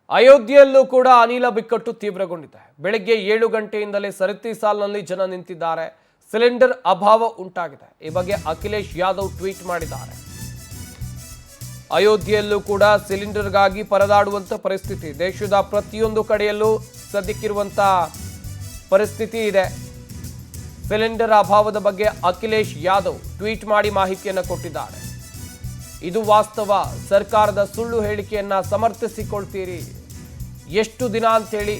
ಅಯೋಧ್ಯೆಯಲ್ಲೂ ಕೂಡ ಅನಿಲ ಬಿಕ್ಕಟ್ಟು ತೀವ್ರಗೊಂಡಿದೆ. ಬೆಳಗ್ಗೆ 7 ಗಂಟೆಯಿಂದಲೇ ಸರತಿ ಸಾಲಿನಲ್ಲಿ ಜನ ನಿಂತಿದ್ದಾರೆ. ಸಿಲಿಂಡರ್ ಅಭಾವ ಉಂಟಾಗಿದೆ. ಈ ಬಗ್ಗೆ ಅಖಿಲೇಶ್ ಯಾದವ್ ಟ್ವೀಟ್ ಮಾಡಿದ್ದಾರೆ. ಅಯೋಧ್ಯೆಯಲ್ಲೂ ಕೂಡ ಸಿಲಿಂಡರ್ಗಾಗಿ ಪರದಾಡುವಂತ ಪರಿಸ್ಥಿತಿ ದೇಶದ ಪ್ರತಿಯೊಂದು ಕಡೆಯಲ್ಲೂ ಸದ್ಯಕ್ಕಿರುವಂತ ಪರಿಸ್ಥಿತಿ ಇದೆ. ಸಿಲಿಂಡರ್ ಅಭಾವದ ಬಗ್ಗೆ ಅಖಿಲೇಶ್ ಯಾದವ್ ಟ್ವೀಟ್ ಮಾಡಿ ಮಾಹಿತಿಯನ್ನು ಕೊಟ್ಟಿದ್ದಾರೆ. ಇದು ವಾಸ್ತವ. ಸರ್ಕಾರದ ಸುಳ್ಳು ಹೇಳಿಕೆಯನ್ನ ಸಮರ್ಥಿಸಿಕೊಳ್ತೀರಿ. ಎಷ್ಟು ದಿನ ಅಂತೇಳಿ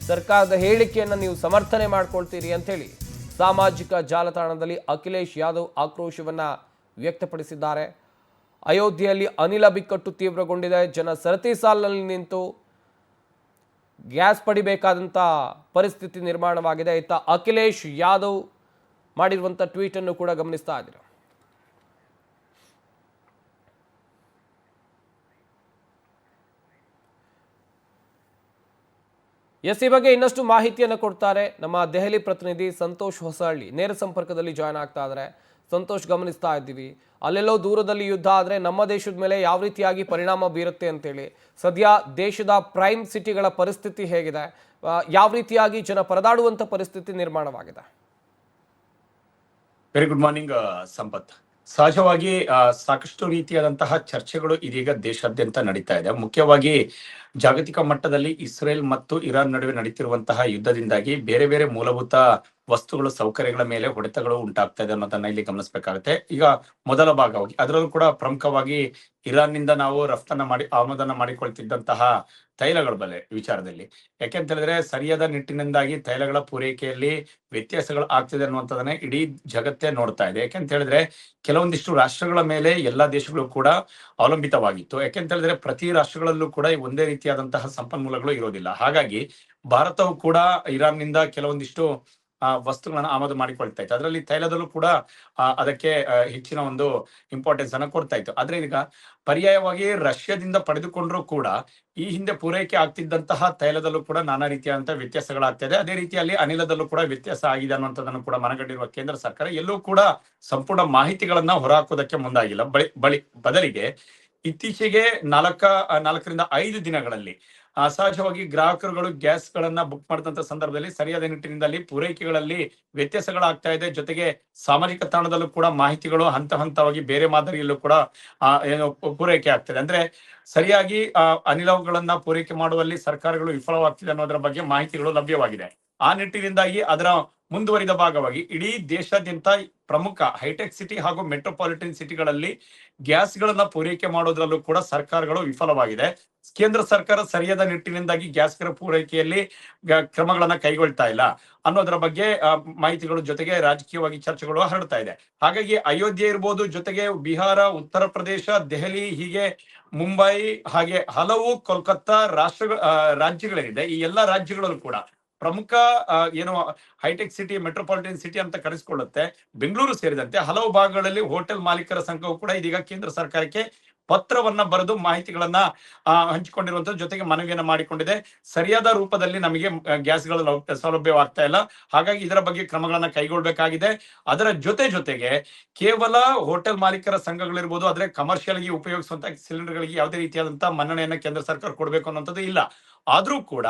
ಸರ್ಕಾರದ ಹೇಳಿಕೆಯನ್ನು ನೀವು ಸಮರ್ಥನೆ ಮಾಡ್ಕೊಳ್ತೀರಿ ಅಂತೇಳಿ ಸಾಮಾಜಿಕ ಜಾಲತಾಣದಲ್ಲಿ ಅಖಿಲೇಶ್ ಯಾದವ್ ಆಕ್ರೋಶವನ್ನ ವ್ಯಕ್ತಪಡಿಸಿದ್ದಾರೆ. ಅಯೋಧ್ಯೆಯಲ್ಲಿ ಅನಿಲ ಬಿಕ್ಕಟ್ಟು ತೀವ್ರಗೊಂಡಿದೆ. ಜನ ಸರತಿ ಸಾಲಿನಲ್ಲಿ ನಿಂತು ಗ್ಯಾಸ್ ಪಡಿಬೇಕಾದಂಥ ಪರಿಸ್ಥಿತಿ ನಿರ್ಮಾಣವಾಗಿದೆ. ಇತ್ತ ಅಖಿಲೇಶ್ ಯಾದವ್ ಮಾಡಿರುವಂಥ ಟ್ವೀಟ್ ಅನ್ನು ಕೂಡ ಗಮನಿಸ್ತಾ ಇದ್ದೀರಾ. ಈ ಬಗ್ಗೆ ಇನ್ನಷ್ಟು ಮಾಹಿತಿಯನ್ನು ಕೊಡ್ತಾರೆ ನಮ್ಮ ದೆಹಲಿ ಪ್ರತಿನಿಧಿ ಸಂತೋಷ್ ಹೊಸಹಳ್ಳಿ. ನೇರ ಸಂಪರ್ಕದಲ್ಲಿ ಜಾಯ್ನ್ ಆಗ್ತಾ ಇದ್ದಾರೆ. ಸಂತೋಷ್, ಗಮನಿಸ್ತಾ ಇದ್ದೀವಿ ಅಲ್ಲೆಲ್ಲೋ ದೂರದಲ್ಲಿ ಯುದ್ಧ ಆದರೆ ನಮ್ಮ ದೇಶದ ಮೇಲೆ ಯಾವ ರೀತಿಯಾಗಿ ಪರಿಣಾಮ ಬೀರುತ್ತೆ ಅಂತೇಳಿ. ಸದ್ಯ ದೇಶದ ಪ್ರೈಮ್ ಸಿಟಿಗಳ ಪರಿಸ್ಥಿತಿ ಹೇಗಿದೆ, ಯಾವ ರೀತಿಯಾಗಿ ಜನ ಪರದಾಡುವಂಥ ಪರಿಸ್ಥಿತಿ ನಿರ್ಮಾಣವಾಗಿದೆ? Very good morning Sampath. ಸಹಜವಾಗಿ ಸಾಕಷ್ಟು ರೀತಿಯಾದಂತಹ ಚರ್ಚೆಗಳು ಇದೀಗ ದೇಶಾದ್ಯಂತ ನಡೀತಾ ಇದೆ. ಮುಖ್ಯವಾಗಿ ಜಾಗತಿಕ ಮಟ್ಟದಲ್ಲಿ ಇಸ್ರೇಲ್ ಮತ್ತು ಇರಾನ್ ನಡುವೆ ನಡೀತಿರುವಂತಹ ಯುದ್ಧದಿಂದಾಗಿ ಬೇರೆ ಬೇರೆ ಮೂಲಭೂತ ವಸ್ತುಗಳು ಸೌಕರ್ಯಗಳ ಮೇಲೆ ಹೊಡೆತಗಳು ಉಂಟಾಗ್ತಾ ಇದೆ ಅನ್ನೋದನ್ನ ಇಲ್ಲಿ ಗಮನಿಸಬೇಕಾಗುತ್ತೆ. ಈಗ ಮೊದಲ ಭಾಗವಾಗಿ ಅದರಲ್ಲೂ ಕೂಡ ಪ್ರಮುಖವಾಗಿ ಇರಾನ್ ನಿಂದ ನಾವು ಆಮದನ್ನ ಮಾಡಿಕೊಳ್ತಿದ್ದಂತಹ ತೈಲಗಳ ಬೆಲೆ ವಿಚಾರದಲ್ಲಿ, ಯಾಕೆಂತ ಹೇಳಿದ್ರೆ ಸರಿಯಾದ ನಿಟ್ಟಿನಿಂದಾಗಿ ತೈಲಗಳ ಪೂರೈಕೆಯಲ್ಲಿ ವ್ಯತ್ಯಾಸಗಳು ಆಗ್ತಿದೆ ಅನ್ನುವಂಥದ್ದನ್ನ ಇಡೀ ಜಗತ್ತೇ ನೋಡ್ತಾ ಇದೆ. ಯಾಕೆಂತ ಹೇಳಿದ್ರೆ ಕೆಲವೊಂದಿಷ್ಟು ರಾಷ್ಟ್ರಗಳ ಮೇಲೆ ಎಲ್ಲಾ ದೇಶಗಳು ಕೂಡ ಅವಲಂಬಿತವಾಗಿತ್ತು. ಯಾಕೆಂತ ಹೇಳಿದ್ರೆ ಪ್ರತಿ ರಾಷ್ಟ್ರಗಳಲ್ಲೂ ಕೂಡ ಒಂದೇ ರೀತಿಯಾದಂತಹ ಸಂಪನ್ಮೂಲಗಳು ಇರೋದಿಲ್ಲ. ಹಾಗಾಗಿ ಭಾರತವು ಕೂಡ ಇರಾನ್ ನಿಂದ ಕೆಲವೊಂದಿಷ್ಟು ವಸ್ತುಗಳನ್ನ ಆಮದು ಮಾಡಿಕೊಳ್ತಾ ಇತ್ತು. ಅದರಲ್ಲಿ ತೈಲದಲ್ಲೂ ಕೂಡ ಅದಕ್ಕೆ ಹೆಚ್ಚಿನ ಒಂದು ಇಂಪಾರ್ಟೆನ್ಸ್ ಅನ್ನ ಕೊಡ್ತಾ ಇತ್ತು. ಆದ್ರೆ ಈಗ ಪರ್ಯಾಯವಾಗಿ ರಷ್ಯಾದಿಂದ ಪಡೆದುಕೊಂಡ್ರು ಕೂಡ ಈ ಹಿಂದೆ ಪೂರೈಕೆ ಆಗ್ತಿದ್ದಂತಹ ತೈಲದಲ್ಲೂ ಕೂಡ ನಾನಾ ರೀತಿಯಾದಂತಹ ವ್ಯತ್ಯಾಸಗಳಾಗ್ತಿದೆ. ಅದೇ ರೀತಿಯಲ್ಲಿ ಅನಿಲದಲ್ಲೂ ಕೂಡ ವ್ಯತ್ಯಾಸ ಆಗಿದೆ ಅನ್ನುವಂಥದ್ದನ್ನು ಕೂಡ ಮನಗಂಡಿರುವ ಕೇಂದ್ರ ಸರ್ಕಾರ ಎಲ್ಲೂ ಕೂಡ ಸಂಪೂರ್ಣ ಮಾಹಿತಿಗಳನ್ನ ಹೊರಹಾಕೋದಕ್ಕೆ ಮುಂದಾಗಿಲ್ಲ. ಬದಲಿಗೆ ಇತ್ತೀಚೆಗೆ 4ರಿಂದ 5 ದಿನಗಳಲ್ಲಿ ಸಹಜವಾಗಿ ಗ್ರಾಹಕರುಗಳು ಗ್ಯಾಸ್ ಗಳನ್ನ ಬುಕ್ ಮಾಡಿದಂತ ಸಂದರ್ಭದಲ್ಲಿ ಸರಿಯಾದ ನಿಟ್ಟಿನಿಂದ ಪೂರೈಕೆಗಳಲ್ಲಿ ವ್ಯತ್ಯಾಸಗಳಾಗ್ತಾ ಇದೆ. ಜೊತೆಗೆ ಸಾಮಾಜಿಕ ತಾಣದಲ್ಲೂ ಕೂಡ ಮಾಹಿತಿಗಳು ಹಂತವಾಗಿ ಬೇರೆ ಮಾದರಿಯಲ್ಲೂ ಕೂಡ ಪೂರೈಕೆ ಆಗ್ತದೆ. ಅಂದ್ರೆ ಸರಿಯಾಗಿ ಅನಿಲಗಳನ್ನ ಪೂರೈಕೆ ಮಾಡುವಲ್ಲಿ ಸರ್ಕಾರಗಳು ವಿಫಲವಾಗ್ತಿದೆ ಅನ್ನೋದರ ಬಗ್ಗೆ ಮಾಹಿತಿಗಳು ಲಭ್ಯವಾಗಿದೆ. ಆ ನಿಟ್ಟಿನಿಂದಾಗಿ ಅದರ ಮುಂದುವರಿದ ಭಾಗವಾಗಿ ಇಡೀ ದೇಶಾದ್ಯಂತ ಪ್ರಮುಖ ಹೈಟೆಕ್ ಸಿಟಿ ಹಾಗೂ ಮೆಟ್ರೋಪಾಲಿಟನ್ ಸಿಟಿಗಳಲ್ಲಿ ಗ್ಯಾಸ್ ಗಳನ್ನ ಪೂರೈಕೆ ಮಾಡೋದ್ರಲ್ಲೂ ಕೂಡ ಸರ್ಕಾರಗಳು ವಿಫಲವಾಗಿದೆ. ಕೇಂದ್ರ ಸರ್ಕಾರ ಸರಿಯಾದ ನಿಟ್ಟಿನಿಂದಾಗಿ ಗ್ಯಾಸ್ ಪೂರೈಕೆಯಲ್ಲಿ ಕ್ರಮಗಳನ್ನ ಕೈಗೊಳ್ತಾ ಇಲ್ಲ ಅನ್ನೋದರ ಬಗ್ಗೆ ಮಾಹಿತಿಗಳು ಜೊತೆಗೆ ರಾಜಕೀಯವಾಗಿ ಚರ್ಚೆಗಳು ಹರಡ್ತಾ ಇದೆ. ಹಾಗಾಗಿ ಅಯೋಧ್ಯೆ ಇರ್ಬೋದು, ಜೊತೆಗೆ ಬಿಹಾರ, ಉತ್ತರ ಪ್ರದೇಶ, ದೆಹಲಿ, ಹೀಗೆ ಮುಂಬೈ, ಹಾಗೆ ಹಲವು ಕೋಲ್ಕತ್ತಾ ರಾಜ್ಯಗಳೇನಿದೆ, ಈ ಎಲ್ಲಾ ರಾಜ್ಯಗಳಲ್ಲೂ ಕೂಡ ಪ್ರಮುಖ ಹೈಟೆಕ್ ಸಿಟಿ, ಮೆಟ್ರೋಪಾಲಿಟನ್ ಸಿಟಿ ಅಂತ ಕರೆಸಿಕೊಳ್ಳುತ್ತೆ. ಬೆಂಗಳೂರು ಸೇರಿದಂತೆ ಹಲವು ಭಾಗಗಳಲ್ಲಿ ಹೋಟೆಲ್ ಮಾಲೀಕರ ಸಂಘವು ಕೂಡ ಇದೀಗ ಕೇಂದ್ರ ಸರ್ಕಾರಕ್ಕೆ ಪತ್ರವನ್ನ ಬರೆದು ಮಾಹಿತಿಗಳನ್ನ ಹಂಚಿಕೊಂಡಿರುವಂತದ್ದು, ಜೊತೆಗೆ ಮನವಿಯನ್ನ ಮಾಡಿಕೊಂಡಿದೆ. ಸರಿಯಾದ ರೂಪದಲ್ಲಿ ನಮಗೆ ಗ್ಯಾಸ್ಗಳ ಸೌಲಭ್ಯವಾಗ್ತಾ ಇಲ್ಲ. ಹಾಗಾಗಿ ಇದರ ಬಗ್ಗೆ ಕ್ರಮಗಳನ್ನ ಕೈಗೊಳ್ಳಬೇಕಾಗಿದೆ. ಅದರ ಜೊತೆಗೆ ಕೇವಲ ಹೋಟೆಲ್ ಮಾಲೀಕರ ಸಂಘಗಳಿರ್ಬೋದು, ಆದ್ರೆ ಕಮರ್ಷಿಯಲ್ ಗೆ ಉಪಯೋಗಿಸುವಂತ ಸಿಲಿಂಡರ್ಗಳಿಗೆ ಯಾವುದೇ ರೀತಿಯಾದಂತಹ ಮನ್ನಣೆಯನ್ನ ಕೇಂದ್ರ ಸರ್ಕಾರ ಕೊಡಬೇಕು ಅನ್ನುವಂಥದ್ದು ಇಲ್ಲ. ಆದ್ರೂ ಕೂಡ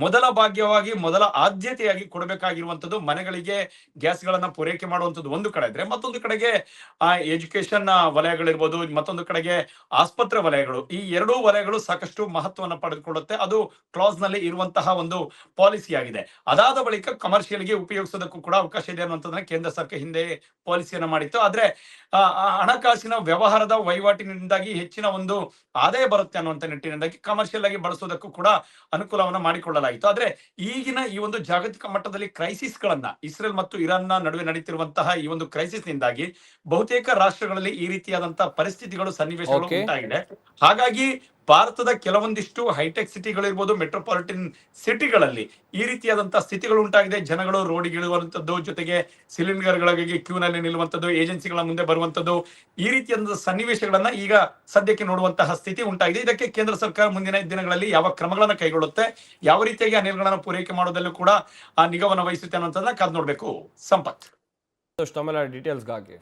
ಮೊದಲ ಆದ್ಯತೆಯಾಗಿ ಕೊಡಬೇಕಾಗಿರುವಂತದ್ದು ಮನೆಗಳಿಗೆ ಗ್ಯಾಸ್ ಗಳನ್ನ ಪೂರೈಕೆ ಮಾಡುವಂತದ್ದು ಒಂದು ಕಡೆ ಇದ್ರೆ, ಮತ್ತೊಂದು ಕಡೆಗೆ ಎಜುಕೇಶನ್ ವಲಯಗಳಿರ್ಬೋದು, ಮತ್ತೊಂದು ಕಡೆಗೆ ಆಸ್ಪತ್ರೆ ವಲಯಗಳು, ಈ ಎರಡೂ ವಲಯಗಳು ಸಾಕಷ್ಟು ಮಹತ್ವವನ್ನು ಪಡೆದುಕೊಳ್ಳುತ್ತೆ. ಅದು ಕ್ಲಾಸ್ ನಲ್ಲಿ ಇರುವಂತಹ ಒಂದು ಪಾಲಿಸಿ ಆಗಿದೆ. ಅದಾದ ಬಳಿಕ ಕಮರ್ಷಿಯಲ್ ಗೆ ಉಪಯೋಗಿಸೋದಕ್ಕೂ ಕೂಡ ಅವಕಾಶ ಇದೆ ಅನ್ನುವಂಥದ್ದನ್ನ ಕೇಂದ್ರ ಸರ್ಕಾರ ಹಿಂದೆ ಪಾಲಿಸಿಯನ್ನ ಮಾಡಿತ್ತು. ಆದ್ರೆ ಹಣಕಾಸಿನ ವ್ಯವಹಾರದ ವಹಿವಾಟಿನಿಂದಾಗಿ ಹೆಚ್ಚಿನ ಒಂದು ಆದಾಯ ಬರುತ್ತೆ ಅನ್ನುವಂಥ ನಿಟ್ಟಿನಿಂದಾಗಿ ಕಮರ್ಷಿಯಲ್ ಆಗಿ ಬಳಸೋದಕ್ಕೂ ಕೂಡ ಅನುಕೂಲವನ್ನ ಮಾಡಿಕೊಳ್ಳಲಾಯಿತು. ಆದ್ರೆ ಈಗಿನ ಈ ಒಂದು ಜಾಗತಿಕ ಮಟ್ಟದಲ್ಲಿ ಕ್ರೈಸಿಸ್ ಗಳನ್ನ, ಇಸ್ರೇಲ್ ಮತ್ತು ಇರಾನ್ ನಡುವೆ ನಡೀತಿರುವಂತಹ ಈ ಒಂದು ಕ್ರೈಸಿಸ್ ನಿಂದಾಗಿ ಬಹುತೇಕ ರಾಷ್ಟ್ರಗಳಲ್ಲಿ ಈ ರೀತಿಯಾದಂತಹ ಪರಿಸ್ಥಿತಿಗಳು, ಸನ್ನಿವೇಶಗಳು ಉಂಟಾಗಿದೆ. ಹಾಗಾಗಿ ಭಾರತದ ಕೆಲವೊಂದಿಷ್ಟು ಹೈಟೆಕ್ ಸಿಟಿಗಳಿರ್ಬೋದು, ಮೆಟ್ರೋಪಾಲಿಟನ್ ಸಿಟಿಗಳಲ್ಲಿ ಈ ರೀತಿಯಾದಂತಹ ಸ್ಥಿತಿಗಳು ಉಂಟಾಗಿದೆ. ಜನಗಳು ರೋಡಿಗಿಳುವಂತದ್ದು, ಜೊತೆಗೆ ಸಿಲಿಂಡರ್ಗಳಿಗೆ ಕ್ಯೂನಲ್ಲಿ ನಿಲ್ಲುವಂಥದ್ದು, ಏಜೆನ್ಸಿಗಳ ಮುಂದೆ ಬರುವಂತದ್ದು, ಈ ರೀತಿಯಾದ ಸನ್ನಿವೇಶಗಳನ್ನ ಈಗ ಸದ್ಯಕ್ಕೆ ನೋಡುವಂತಹ ಸ್ಥಿತಿ ಉಂಟಾಗಿದೆ. ಇದಕ್ಕೆ ಕೇಂದ್ರ ಸರ್ಕಾರ ಮುಂದಿನ ದಿನಗಳಲ್ಲಿ ಯಾವ ಕ್ರಮಗಳನ್ನ ಕೈಗೊಳ್ಳುತ್ತೆ, ಯಾವ ರೀತಿಯಾಗಿ ಅನಿಲಗಳನ್ನ ಪೂರೈಕೆ ಮಾಡೋದಲ್ಲೂ ಕೂಡ ನಿಗಾವನ್ನ ವಹಿಸುತ್ತೆ ಅನ್ನೋದನ್ನ ಕಾದು ನೋಡ್ಬೇಕು. ಸಂಪತ್, ಡೀಟೇಲ್ಸ್ಗಾಗಿ